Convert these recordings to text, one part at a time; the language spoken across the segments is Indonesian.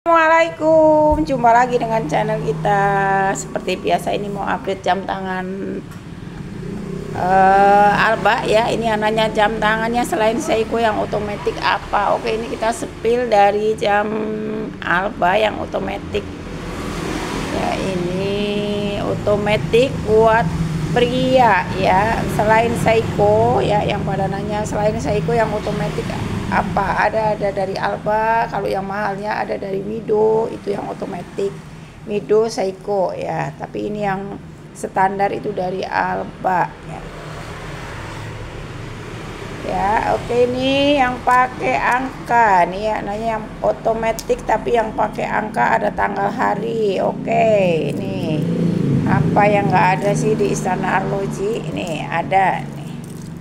Assalamualaikum, jumpa lagi dengan channel kita. Seperti biasa ini mau update jam tangan Alba ya. Ini anaknya jam tangannya selain Seiko yang otomatis apa. Oke, ini kita sepil dari jam Alba yang otomatis ya. Ini otomatis buat pria ya, selain Seiko ya. Yang pada nanya selain Seiko yang otomatis apa, ada dari Alba. Kalau yang mahalnya ada dari Mido, itu yang otomatis Mido Seiko ya, tapi ini yang standar itu dari Alba ya. Oke, ini yang pakai angka nih ya, nanya yang otomatis tapi yang pakai angka, ada tanggal hari. Oke, ini apa yang enggak ada sih di Istana Arloji? Ini ada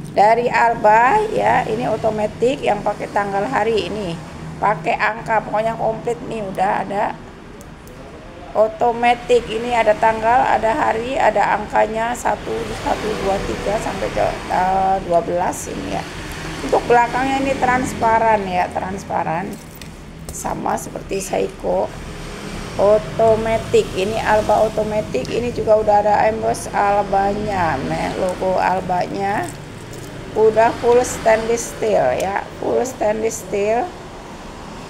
dari Alba ya, ini otomatis yang pakai tanggal hari, ini pakai angka, pokoknya komplit nih, udah ada otomatis. Ini ada tanggal, ada hari, ada angkanya 1, 2, 3 sampai 12 ini ya. Untuk belakangnya ini transparan ya, transparan sama seperti Seiko otomatis. Ini Alba otomatis, ini juga udah ada emboss Albanya, logo Albanya. Udah full stainless steel ya, full stainless steel,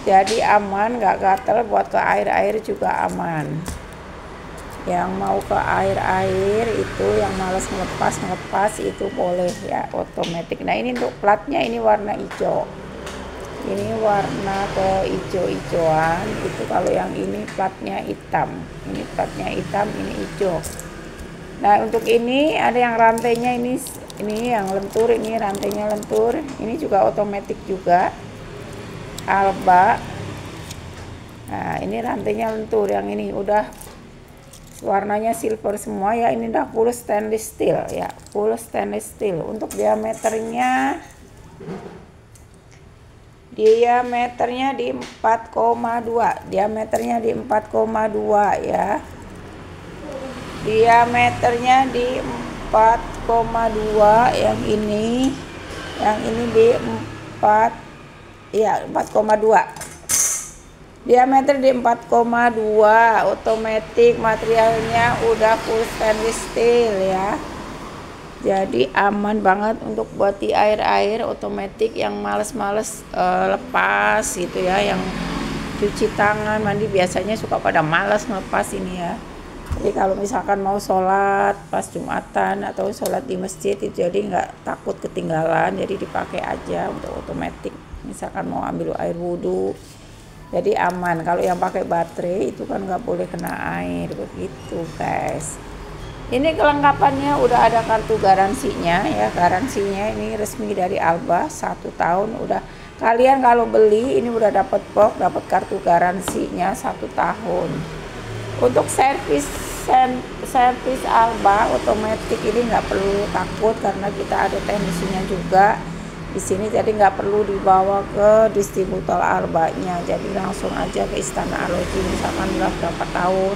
jadi aman, nggak gatel. Buat ke air juga aman. Yang mau ke air itu, yang males ngelepas itu boleh ya, otomatis. Nah, ini untuk platnya, ini warna hijau, ini warna ke hijau-hijauan itu. Kalau yang ini platnya hitam, ini platnya hitam, ini hijau. Nah, untuk ini ada yang rantainya, ini yang lentur, ini rantainya lentur, ini juga otomatis juga Alba. Nah, ini rantainya lentur, yang ini udah warnanya silver semua ya. Ini udah full stainless steel ya, full stainless steel. Untuk diameternya di 4,2, diameternya di 4,2 ya, diameternya di 4,2. yang ini di 4 ya, 4,2, diameter di 4,2, otomatis. Materialnya udah full stainless steel ya, jadi aman banget untuk buat di air otomatis. Yang males lepas gitu ya, yang cuci tangan, mandi biasanya suka pada malas ngelepas ini ya. Jadi kalau misalkan mau sholat pas Jumatan atau sholat di masjid itu, jadi nggak takut ketinggalan, jadi dipakai aja untuk otomatis. Misalkan mau ambil air wudhu, jadi aman. Kalau yang pakai baterai itu kan nggak boleh kena air, begitu guys. Ini kelengkapannya udah ada kartu garansinya ya, garansinya ini resmi dari Alba 1 tahun. Udah, kalian kalau beli ini udah dapat box, dapat kartu garansinya 1 tahun. Untuk servis Alba otomatis ini nggak perlu takut, karena kita ada teknisinya juga di sini, jadi nggak perlu dibawa ke distributor Albanya. Jadi langsung aja ke Istana Arloji. Misalkan udah berapa tahun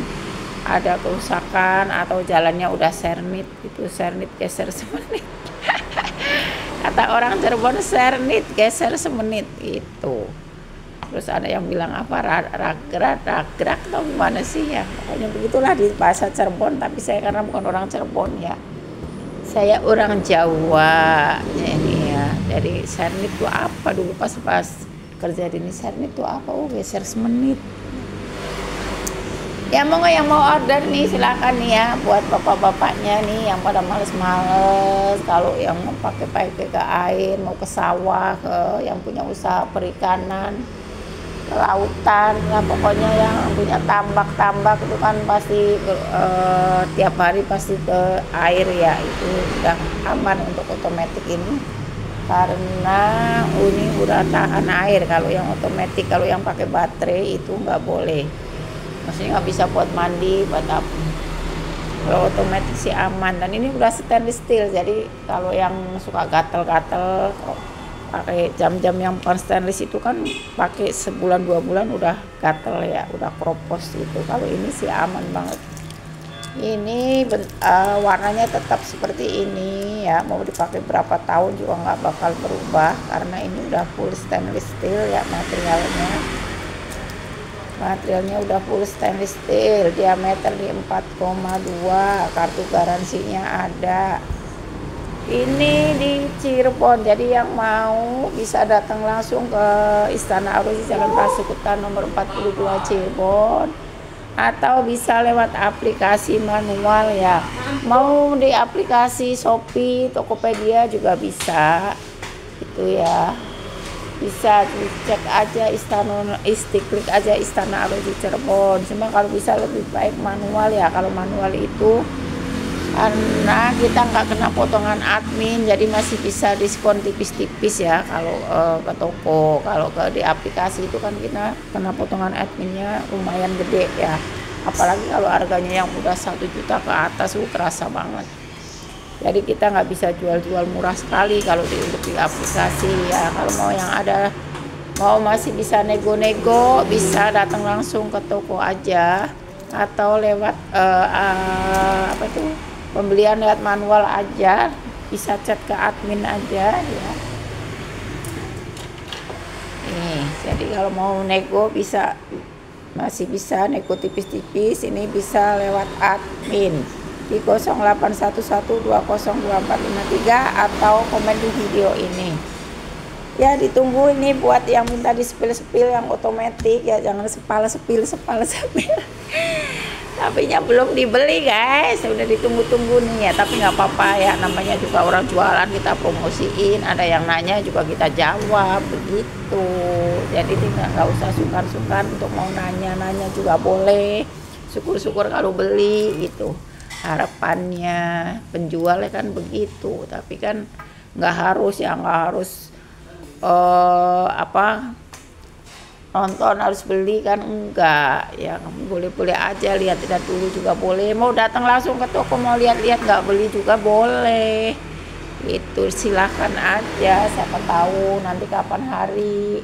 ada kerusakan atau jalannya udah sernit gitu, sernit geser semenit kata orang Cirebon, sernit geser semenit itu. Terus ada yang bilang apa, ragrak atau gimana sih ya, pokoknya begitulah di bahasa Cirebon. Tapi saya karena bukan orang Cirebon ya, saya orang Jawa ya ini ya. Jadi sernit itu apa, dulu pas kerja di ini, sernit itu apa, oh geser semenit ya. Mau nggak yang mau order nih, silakan nih ya, buat bapak-bapaknya nih yang pada males-males. Kalau yang mau pakai ke air, mau ke sawah, ke yang punya usaha perikanan, ke lautan ya, pokoknya yang punya tambak itu kan pasti tiap hari pasti ke air ya, itu udah aman untuk otomatis ini, karena ini udah tahan air. Kalau yang otomatis, kalau yang pakai baterai itu nggak boleh, maksudnya nggak bisa buat mandi, buat apa. Kalau otomatis sih aman. Dan ini udah stainless steel, jadi kalau yang suka gatel-gatel pakai jam-jam yang bukan stainless itu kan pakai sebulan 2 bulan udah gatel ya, udah kropos gitu. Kalau ini sih aman banget. Ini warnanya tetap seperti ini ya, mau dipakai berapa tahun juga nggak bakal berubah, karena ini udah full stainless steel ya materialnya. Materialnya udah full stainless steel, diameter di 4,2, kartu garansinya ada. Ini di Cirebon, jadi yang mau bisa datang langsung ke Istana Arosi Jalan Pasikutan nomor 42 Cirebon, atau bisa lewat aplikasi manual ya. Mau di aplikasi Shopee, Tokopedia juga bisa. Itu ya. Bisa dicek aja klik aja Istana Arosi Cirebon. Cuma kalau bisa lebih baik manual ya. Kalau manual itu karena kita nggak kena potongan admin, jadi masih bisa diskon tipis-tipis ya kalau ke toko. Kalau di aplikasi itu kan kita kena potongan adminnya lumayan gede ya, apalagi kalau harganya yang udah 1 juta ke atas terasa banget. Jadi kita nggak bisa jual-jual murah sekali kalau untuk di aplikasi ya. Kalau mau yang ada, mau masih bisa nego-nego, bisa datang langsung ke toko aja, atau lewat apa itu, pembelian lewat manual aja, bisa chat ke admin aja ya. Nih, jadi kalau mau nego bisa, masih bisa nego tipis-tipis. Ini bisa lewat admin di 0811202453 atau komen di video ini ya. Ditunggu ini buat yang minta di sepil yang otomatis ya, jangan sepil tapi nya belum dibeli guys, udah ditunggu-tunggu nih ya. Tapi nggak apa-apa ya, namanya juga orang jualan, kita promosiin, ada yang nanya juga kita jawab begitu. Jadi nggak usah sungkan-sungkan untuk mau nanya juga boleh, syukur-syukur kalau beli gitu. Harapannya penjual kan begitu, tapi kan nggak harus nonton harus beli kan, enggak ya. Boleh-boleh aja lihat-lihat dulu juga boleh. Mau datang langsung ke toko mau lihat-lihat nggak beli juga boleh, itu silahkan aja. Siapa tahu nanti kapan hari,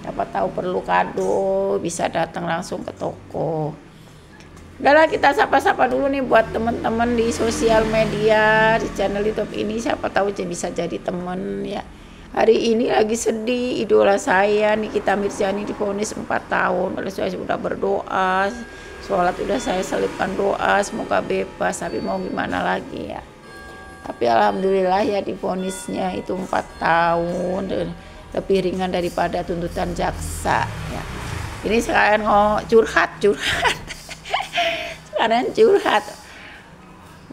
siapa tahu perlu kado, bisa datang langsung ke toko. Udahlah, kita sapa-sapa dulu nih buat teman-teman di sosial media, di channel YouTube ini, siapa tahu bisa jadi temen ya. Hari ini lagi sedih, idola saya Nikita Mirzani divonis 4 tahun. Oleh saya sudah berdoa, sholat udah saya selipkan doa semoga bebas, tapi mau gimana lagi ya. Tapi alhamdulillah ya divonisnya itu 4 tahun, lebih ringan daripada tuntutan jaksa ya. Ini sekarang curhat sekarang curhat.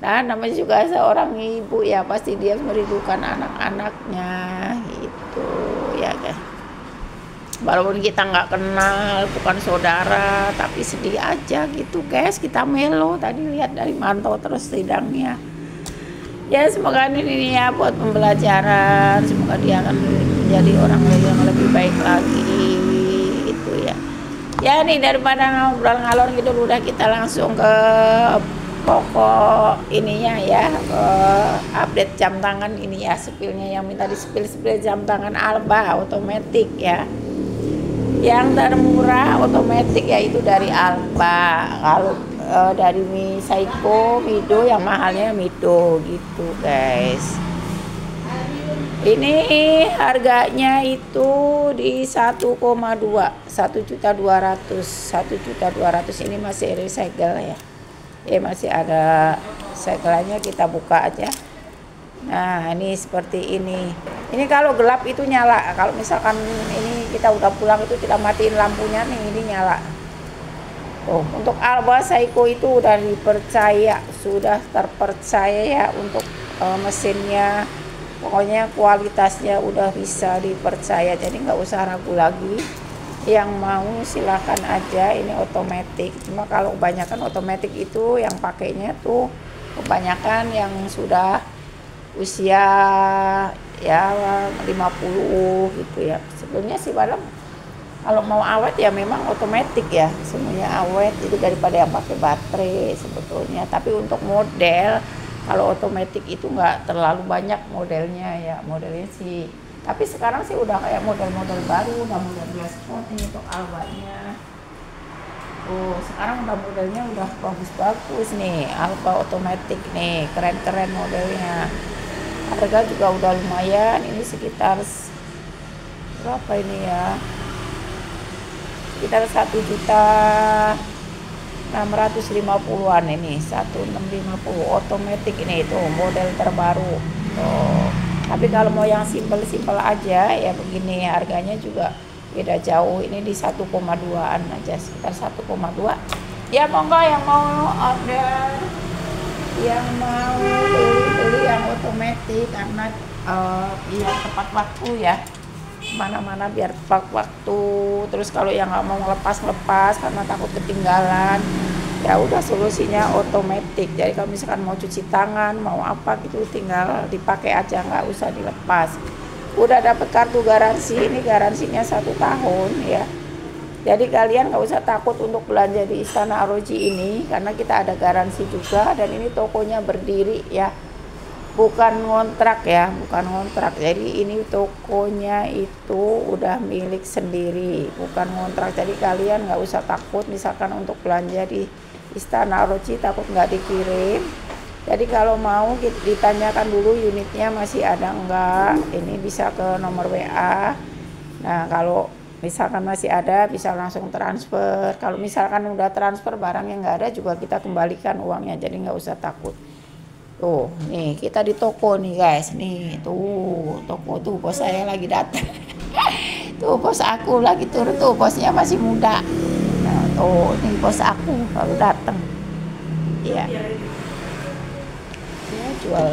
Nah, namanya juga seorang ibu ya, pasti dia merindukan anak-anaknya gitu ya kan. Walaupun kita nggak kenal, bukan saudara, tapi sedih aja gitu guys. Kita melo tadi lihat dari mantau terus sidangnya. Ya semoga ini ya buat pembelajaran, semoga dia akan menjadi orang yang lebih baik lagi gitu ya. Ya nih, daripada ngobrol ngalor gitu, udah kita langsung ke pokok ininya ya, update jam tangan ini ya. Sepilnya yang minta di sepil jam tangan Alba otomatis ya. Yang termurah otomatis ya itu dari Alba. Kalau dari Seiko, Mido, yang mahalnya Mido gitu guys. Ini harganya itu di 1,2, 1.200.000, 1.200.000. Ini masih recycle ya. Masih ada segelannya, kita buka aja. Nah ini seperti ini. Ini kalau gelap itu nyala. Kalau misalkan ini kita udah pulang itu kita matiin lampunya nih, ini nyala. Oh, untuk Alba Seiko itu udah dipercaya, sudah terpercaya ya untuk mesinnya. Pokoknya kualitasnya udah bisa dipercaya, jadi nggak usah ragu lagi. Yang mau silahkan aja, ini otomatis. Cuma kalau kebanyakan otomatis itu yang pakainya tuh kebanyakan yang sudah usia ya 50 gitu ya. Sebenarnya sih padahal kalau mau awet ya memang otomatis ya, semuanya awet itu daripada yang pakai baterai sebetulnya. Tapi untuk model kalau otomatis itu nggak terlalu banyak modelnya ya, modelnya sih. Tapi sekarang sih udah kayak model-model baru, udah model sport ini untuk Alba-nya. Oh, sekarang udah modelnya udah bagus-bagus nih, Alba otomatis nih, keren-keren modelnya. Harga juga udah lumayan, ini sekitar berapa ini ya? sekitar 1.650.000-an ini, 1.650 otomatis ini itu model terbaru. Tapi kalau mau yang simpel aja ya begini, harganya juga beda jauh. Ini di 1,2an aja, sekitar 1,2. Ya monggo yang mau order, yang mau beli yang otomatis, karena biar tepat waktu ya, mana-mana biar tepat waktu. Terus kalau yang nggak mau ngelepas karena takut ketinggalan, ya udah solusinya otomatis. Jadi kalau misalkan mau cuci tangan, mau apa gitu, tinggal dipakai aja, nggak usah dilepas. Udah dapat kartu garansi, ini garansinya 1 tahun ya. Jadi kalian nggak usah takut untuk belanja di Istana ROG ini, karena kita ada garansi juga. Dan ini tokonya berdiri ya, bukan ngontrak ya, bukan ngontrak. Jadi ini tokonya itu udah milik sendiri, bukan ngontrak. Jadi kalian nggak usah takut misalkan untuk belanja di Istana ROG takut nggak dikirim. Jadi kalau mau ditanyakan dulu unitnya masih ada enggak, ini bisa ke nomor WA. Nah kalau misalkan masih ada bisa langsung transfer. Kalau misalkan udah transfer barangnya nggak ada juga kita kembalikan uangnya, jadi nggak usah takut. Tuh nih kita di toko nih guys, nih tuh toko tuh bos saya lagi datang. Tuh bos aku lagi turun tuh, bosnya masih muda. Nah tuh nih bos aku baru datang ya. Dia jual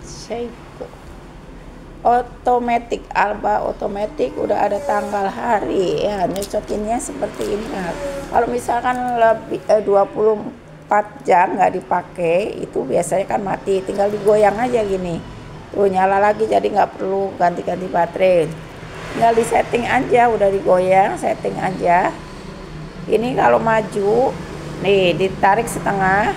Seiko otomatis, Alba otomatis, udah ada tanggal hari ya, nyocokinnya seperti ini. Nah, kalau misalkan lebih 24 jam nggak dipakai itu biasanya kan mati, tinggal digoyang aja gini tuh nyala lagi, jadi nggak perlu ganti-ganti baterai, tinggal di setting aja, udah digoyang setting aja. Ini kalau maju nih ditarik setengah,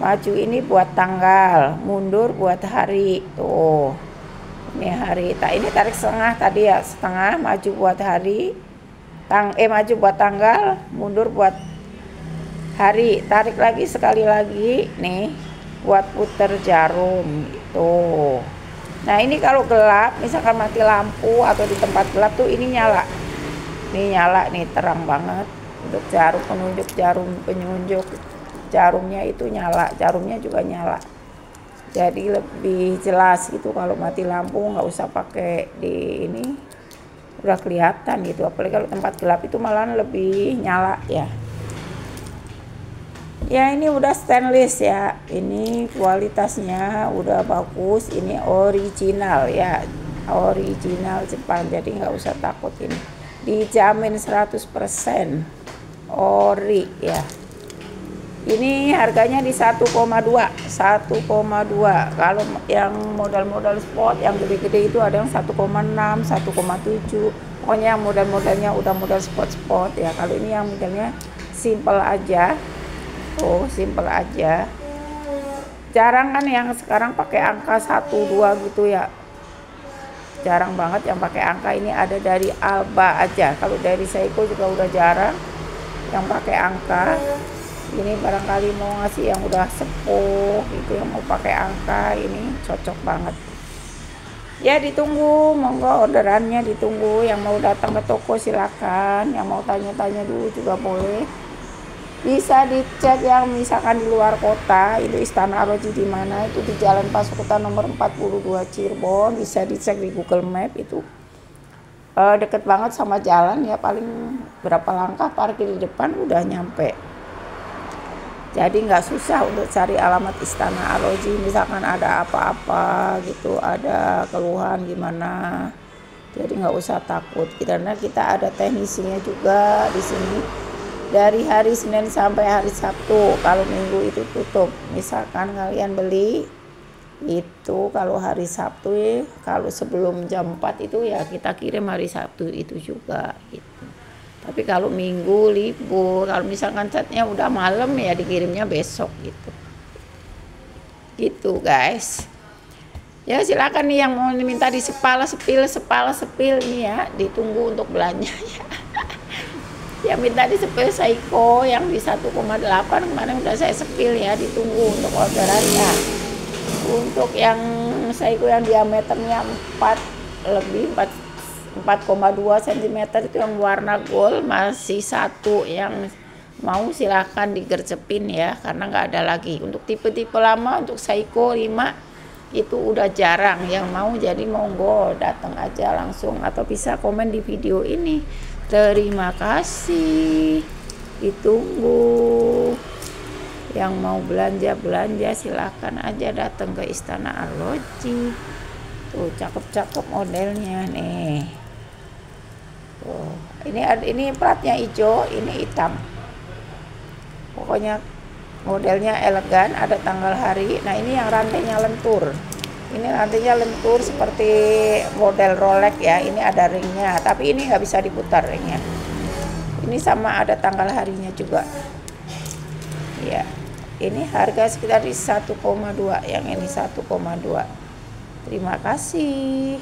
maju ini buat tanggal, mundur buat hari. Tuh ini hari, ini tarik setengah tadi ya, setengah, maju buat hari, maju buat tanggal, mundur buat hari, tarik lagi sekali lagi nih buat puter jarum gitu. Nah ini kalau gelap, misalkan mati lampu atau di tempat gelap tuh ini nyala, nih terang banget untuk jarum, penunjuk jarum, penunjuk jarumnya itu nyala, jarumnya juga nyala. Jadi lebih jelas gitu, kalau mati lampu nggak usah pakai di ini, udah kelihatan gitu. Apalagi kalau tempat gelap itu malahan lebih nyala ya. Ya ini udah stainless ya, ini kualitasnya udah bagus, ini original ya, original Jepang, jadi nggak usah takut, ini dijamin 100% ori ya. Ini harganya di 1,2. Kalau yang model-model sport yang gede-gede itu ada yang 1,6, 1,7. Pokoknya yang model-modelnya udah model sport ya. Kalau ini yang modelnya simple aja. Oh, simple aja. Jarang kan yang sekarang pakai angka 1, 2 gitu ya. Jarang banget yang pakai angka, ini ada dari Alba aja. Kalau dari Seiko juga udah jarang yang pakai angka. Ini barangkali mau ngasih yang udah sepuh gitu, yang mau pakai angka, ini cocok banget ya. Ditunggu, monggo orderannya ditunggu. Yang mau datang ke toko silakan, yang mau tanya-tanya dulu juga boleh, bisa dicek. Yang misalkan di luar kota itu Istana ROG di mana, itu di Jalan Pasuruan nomor 42 Cirebon, bisa dicek di Google Map, itu deket banget sama jalan ya, paling berapa langkah parkir di depan udah nyampe. Jadi nggak susah untuk cari alamat Istana ROG. Misalkan ada apa-apa gitu, ada keluhan gimana, jadi nggak usah takut, karena kita ada teknisinya juga di sini. Dari hari Senin sampai hari Sabtu, kalau Minggu itu tutup. Misalkan kalian beli itu kalau hari Sabtu ya, kalau sebelum jam 4 itu ya kita kirim hari Sabtu itu juga gitu. Tapi kalau Minggu libur, kalau misalkan catnya udah malam ya dikirimnya besok gitu. Gitu guys. Ya silakan nih yang mau minta di sepala sepil nih ya, ditunggu untuk belanja ya. Yang minta di sepil Seiko yang di 1,8 kemarin udah saya sepil ya, ditunggu untuk orderannya. Untuk yang Seiko yang diameternya 4 4,2 cm itu yang warna gold, masih satu yang mau silahkan digercepin ya, karena nggak ada lagi. Untuk tipe-tipe lama, untuk Seiko 5 itu udah jarang yang mau, jadi monggo datang aja langsung atau bisa komen di video ini. Terima kasih, ditunggu. Yang mau belanja silahkan aja datang ke Istana Arloji. Tuh cakep-cakep modelnya nih. Tuh, ini platnya hijau, ini hitam. Pokoknya modelnya elegan, ada tanggal hari. Nah ini yang rantainya lentur. Ini rantainya lentur seperti model Rolex ya. Ini ada ringnya, tapi ini nggak bisa diputar ringnya. Ini sama ada tanggal harinya juga. Ya, ini harga sekitar di 1,2. Yang ini 1,2. Terima kasih.